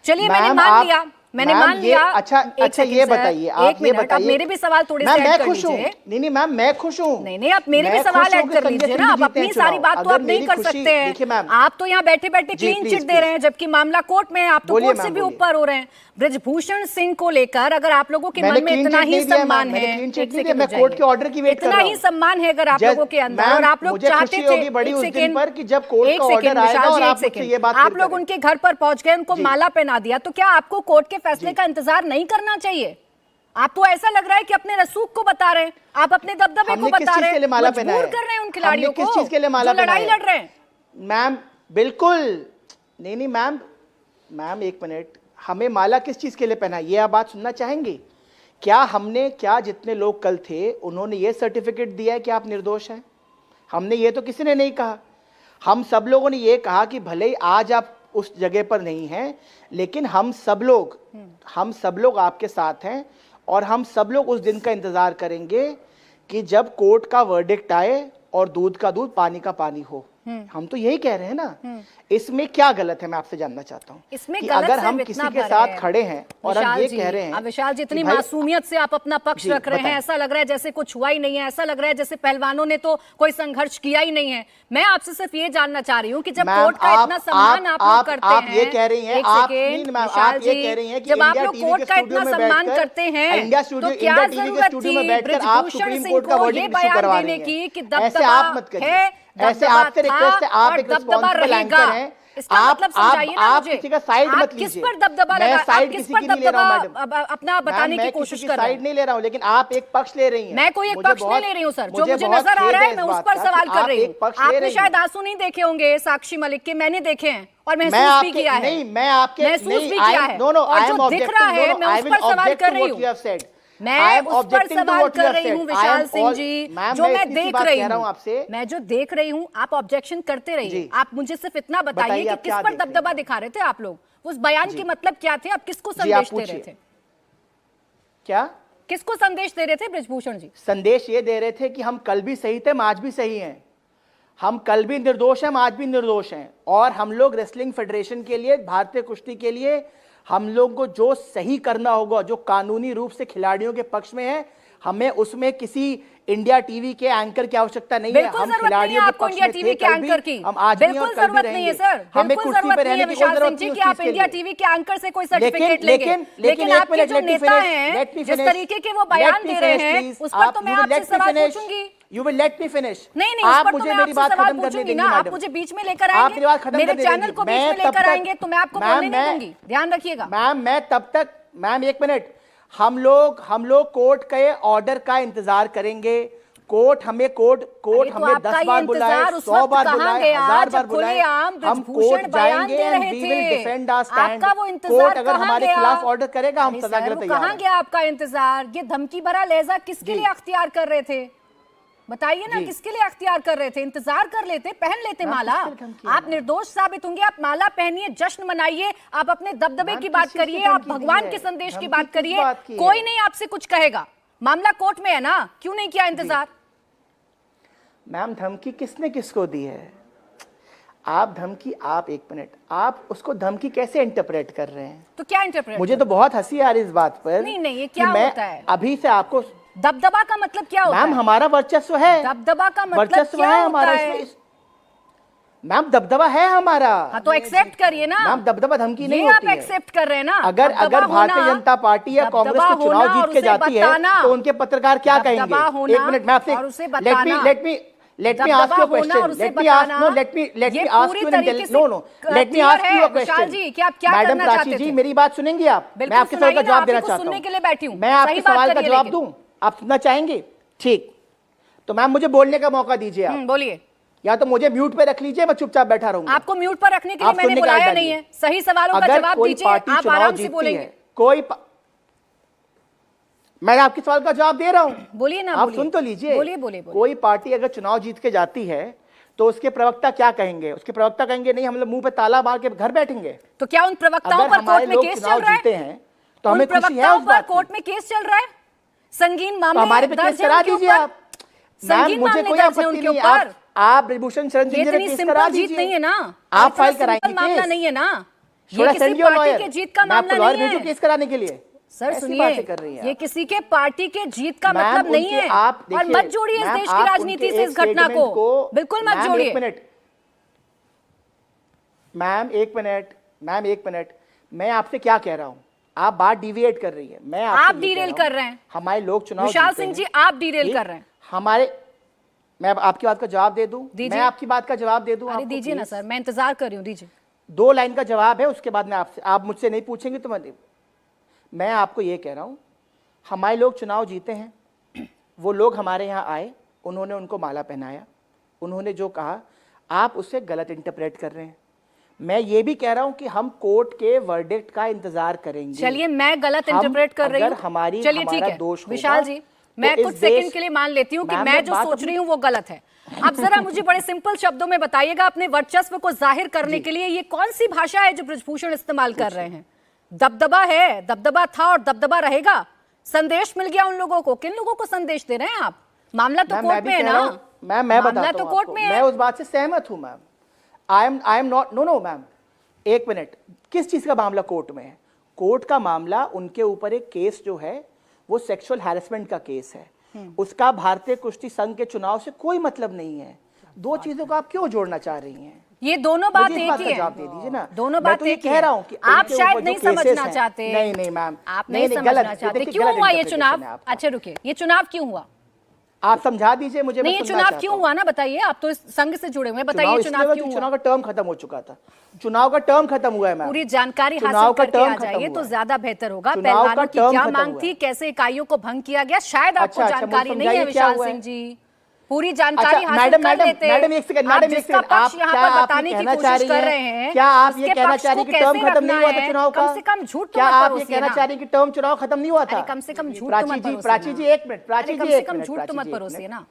चलिए मैंने मान लिया, मैंने मान लिया। अच्छा ये बताइए, आप ये बताइए, अब मेरे भी सवाल थोड़े से ऐड कर लीजिए। नहीं मैम, मैं खुश हूँ। नहीं आप मेरे भी सवाल ऐड कर लीजिए ना। आप अपनी सारी बात तो आप नहीं कर सकते हैं। आप तो यहाँ बैठे बैठे क्लीन चिट दे रहे हैं, जबकि मामला कोर्ट में है। आप तो कोर्ट से भी ऊपर हो रहे हैं। बृजभूषण सिंह को लेकर अगर आप लोगों के मन में इतना ही सम्मान है, मैं कोर्ट के ऑर्डर की वेट कर रहा हूं। इतना ही सम्मान है अगर आप लोगों के अंदर, और आप लोग चाहते थे बड़ी उस दिन पर कि जब कोर्ट का ऑर्डर आएगा और आप मुझसे ये बात आप लोग उनके घर पर पहुंच गए, उनको माला पहना दिया, तो क्या आपको कोर्ट के फैसले का इंतजार नहीं करना चाहिए? आपको ऐसा लग रहा है कि अपने रसूख को बता रहे हैं, आप अपने दबदबे को बता रहे हैं, मजबूर कर रहे हैं उन खिलाड़ियों को जो लड़ाई लड़ रहे हैं। मैम बिल्कुल नहीं मैम एक मिनट, हमें माला किस चीज के लिए पहना, ये आप बात सुनना चाहेंगे? क्या जितने लोग कल थे उन्होंने ये सर्टिफिकेट दिया है कि आप निर्दोष हैं? हमने ये तो किसी ने नहीं कहा। हम सब लोगों ने ये कहा कि भले ही आज आप उस जगह पर नहीं हैं, लेकिन हम सब लोग आपके साथ हैं, और हम सब लोग उस दिन का इंतजार करेंगे कि जब कोर्ट का वर्डिक्ट आए और दूध का दूध पानी का पानी हो। हम तो यही कह रहे हैं ना। इसमें क्या गलत है, मैं आपसे जानना चाहता हूँ। इसमें कि गलत अगर हम किसी के साथ खड़े हैं और हम ये कह रहे हैं, विशाल जी इतनी मासूमियत से आप अपना पक्ष रख रहे हैं, ऐसा लग रहा है जैसे कुछ हुआ ही नहीं है, ऐसा लग रहा है जैसे पहलवानों ने तो कोई संघर्ष किया ही नहीं है। मैं आपसे सिर्फ ये जानना चाह रही हूँ कि जब कोर्ट का इतना सम्मान आप लोग करते हैं, आप ये कह रही हैं, जब आप लोग कोर्ट का इतना सम्मान करते हैं, तो क्या जरूरत थी बृजभूषण सिंह को ये बयान देने की कि दबदबा है, ऐसे आपसे रिक्वेस्ट है, आप एक रिस्पॉन्सिबल एंकर हैं, इसका मतलब समझाइए ना मुझे। किसी का साइड मत लीजिए। किस पर दबदबा लगा, आप किस पर दबदबा अपना बताने की कोशिश कर रहे हैं? साइड नहीं ले रहा हूं, लेकिन आप एक पक्ष ले रही हैं। मैं कोई एक पक्ष नहीं ले रही हूं सर, जो मुझे नजर आ रहा है मैं उस पर सवाल कर रही हूं। आपने शायद आंसू नहीं देखे होंगे साक्षी मलिक के, मैंने देखे हैं और महसूस भी किया है। नहीं, मैं आपके महसूस भी किया है, और जो दिख रहा है मैं उस पर सवाल कर रही हूँ। मैं उस पर सवाल कर रही हूँ विशाल सिंह जी, जो मैं देख रही हूँ आपसे, मैं जो देख रही हूँ, आप ऑब्जेक्शन करते रहिए। आप मुझे सिर्फ इतना बताइए कि किस पर दबदबा दिखा रहे थे आप लोग, उस बयान के मतलब क्या थे, आप किसको संदेश दे रहे थे? क्या किसको संदेश दे रहे थे बृजभूषण जी? संदेश ये दे रहे थे कि हम कल भी सही थे, हम आज भी सही हैं, हम कल भी निर्दोष हैं, हम आज भी निर्दोष हैं, और हम लोग रेसलिंग फेडरेशन के लिए, भारतीय कुश्ती के लिए हम लोग को जो सही करना होगा, जो कानूनी रूप से खिलाड़ियों के पक्ष में है, हमें उसमें किसी इंडिया टीवी के एंकर की आवश्यकता नहीं है। हम खिलाड़ियों के पक्ष में थे कल भी, हम आज भी और कल भी रहेंगे। हमें कुर्सी पे रहने की कोई जरूरत नहीं है कि आप इंडिया टीवी के एंकर से कोई सर्टिफिकेट लेंगे, लेकिन आपके जो नेता हैं, जिस तरीके के वो बयान दे रहे हैं, उस पर तो मैं आपसे सवाल पूछूंगी। You will let me finish. नहीं, आप मुझे मेरी बात खत्म करने देंगे ना। आप मुझे बीच में लेकर आएंगे, मेरे चैनल को बीच में लेकर आएंगे, तो मैं आपको बोलने नहीं दूंगी, ध्यान रखिएगा। मैं तब तक, मैम एक मिनट, हम लोग कोर्ट के ऑर्डर का इंतजार करेंगे। कोर्ट हमें 10 बार बुलाए, 100 बार बुलाए, 1000 बार बुलाए, हम कोर्ट जाएंगे and we will defend our stand. Court अगर हमारे खिलाफ ऑर्डर करेगा, हम सजा के लिए तैयार हैं। कहां गया आपका इंतजार? ये धमकी भरा लहजा किसके लिए अख्तियार कर रहे थे? बताइए ना, किसके लिए अख्तियार कर रहे थे? इंतजार कर लेते, पहन लेते माला। आप निर्दोष साबित होंगे, आप माला पहनिए, जश्न मनाइए, आप अपने दबदबे की बात करिए, आप भगवान के संदेश की बात करिए, कोई नहीं आपसे कुछ कहेगा। मामला कोर्ट में है ना, क्यों नहीं किया इंतजार? मैम धमकी किसने किसको दी है? आप एक मिनट, आप उसको धमकी कैसे इंटरप्रेट कर रहे हैं? तो क्या इंटरप्रेट? मुझे तो बहुत हंसी आ रही इस बात पर। नहीं, ये क्या होता है? अभी से आपको दबदबा का मतलब क्या होता है? मैम हमारा वर्चस्व है, दबदबा का मतलब क्या होता है? मैम दबदबा है हमारा। हाँ, तो एक्सेप्ट करिए ना। मैम दबदबा धमकी नहीं होती है। आप एक्सेप्ट कर रहे हैं ना। अगर भारतीय जनता पार्टी या कांग्रेस को चुनाव जीत के जाती है, तो उनके पत्रकार क्या कहेंगे? एक मिनट, मैं आपसे let me ask you a question. Let me ask you a question. Madam Prachi ji, मेरी बात सुनेंगी आप? मैं आपके सवाल का जवाब देना चाहता हूँ। सुनने के लिए बैठी हूँ। मैं आपके सवाल का जवाब दूं? आप सुनना चाहेंगे? ठीक, तो मैम मुझे बोलने का मौका दीजिए। आप बोलिए, या तो मुझे म्यूट पे रख लीजिए, मैं चुपचाप बैठा रहूंगा। आपको म्यूट पर रखने के लिए मैंने बुलाया नहीं है। सही सवालों का जवाब दीजिए, आप आराम से बोलेंगे। मैं आपके सवाल का जवाब दे रहा हूं, बोलिए ना। आप सुन तो लीजिए। बोलिए। कोई पार्टी अगर चुनाव जीत के जाती है तो उसके प्रवक्ता क्या कहेंगे? उसके प्रवक्ता कहेंगे नहीं, हम लोग मुंह पे ताला मार के घर बैठेंगे। तो क्या उन प्रवक्ताओं पर कोर्ट में केस चल रहा है? तो हमें खुशी है उस बात की। कोर्ट में केस चल रहा है, संगीन मामले हमारे पे केस करा दीजिए आप। मैम मुझे कोई आपत्ति नहीं है, आप बृजभूषण शरण जी ने केस करा दीजिए। नहीं है ना, आप फाइल कराएंगे मामला नहीं है ना। ये किसी पार्टी के जीत का मामला नहीं है केस कराने के लिए। सर ऐसी सुनिए, बातें कर रही हैं ये आप। किसी के पार्टी के जीत का मतलब नहीं है। आप और मत जोड़िए इस देश की राजनीति से इस घटना को, बिल्कुल मत जोड़िए। मैम एक मिनट, मैं आपसे क्या कह रहा हूं, आप बात डिविएट कर रही है। मैं आप डिरेल कर रहे हैं। हमारे लोग चुनाव विशाल सिंह जी, आप डिरेल कर रहे हैं हमारे। मैं आपकी बात का जवाब दे दूं, मैं आपकी बात का जवाब दे दूं। अरे दीजिए ना सर, मैं इंतजार कर रही हूँ, दीजिए। 2 लाइन का जवाब है, उसके बाद मैं आपसे, आप मुझसे नहीं पूछेंगे तो मैं आपको ये कह रहा हूं, हमारे लोग चुनाव जीते हैं, वो लोग हमारे यहाँ आए, उन्होंने उनको माला पहनाया, उन्होंने जो कहा आप उसे गलत इंटरप्रेट कर रहे हैं। मैं ये भी कह रहा हूं कि हम कोर्ट के वर्डिक्ट का इंतजार करेंगे। चलिए मैं गलत इंटरप्रेट कर रही हूँ, चलिए ठीक है विशाल जी, मैं कुछ सेकंड के लिए मान लेती हूँ कि मैं जो सोच रही हूँ वो गलत है। आप जरा मुझे बड़े सिंपल शब्दों में बताइएगा, अपने वर्चस्व को जाहिर करने के लिए ये कौन सी भाषा है जो ब्रजभूषण इस्तेमाल कर रहे हैं? दबदबा है, दबदबा था और दबदबा रहेगा। संदेश मिल गया उन लोगों को। किन लोगों को संदेश दे रहे हैं आप? मामला तो कोर्ट में है ना। मैं मामला तो कोर्ट में है। मैं उस बात से सहमत हूं ma'am. I am not, no ma'am, एक मिनट, किस चीज का मामला कोर्ट में है? कोर्ट का मामला, उनके ऊपर एक केस जो है वो सेक्सुअल हैरेसमेंट का केस है, उसका भारतीय कुश्ती संघ के चुनाव से कोई मतलब नहीं है। 2 चीजों को आप क्यों जोड़ना चाह रही हैं? ये दोनों बात एक ही है। जवाब दे दीजिए ना। दोनों बात एक कह रहा हूं कि आप शायद नहीं समझना चाहते। नहीं मैम, आप नहीं समझना चाहते। क्यों हुआ ये चुनाव? अच्छा रुकिए, ये चुनाव क्यों हुआ? आप समझा दीजिए मुझे। नहीं, ये चुनाव क्यों हुआ ना बताइए, आप तो इस संघ से जुड़े हुए हैं, बताइए चुनाव क्यों हुआ? चुनाव का टर्म खत्म हो चुका था, चुनाव का टर्म खत्म हुआ है मैम। पूरी जानकारी हासिल करके आ जाइए तो ज्यादा बेहतर होगा। पहलवानों की क्या मांग थी, कैसे इकाइयों को भंग किया गया, शायद आपको जानकारी नहीं है विशाल सिंह जी। पूरी जानकारी हासिल कर लेते। मैडम एक सेकंड, आप जिसका पक्ष यहाँ पर बताने की कोशिश कर रहे हैं, क्या आप ये कहना चाह रही हैं कि टर्म खत्म नहीं हुआ था चुनाव का? कम से कम झूठ क्या आप ये कहना चाह रही हैं कि टर्म चुनाव खत्म नहीं हुआ था? कम से कम झूठ तो मत परोसिए ना। प्राची जी एक मिनट, प्राची जी कम से कम झूठ तो मत परोसिए ना।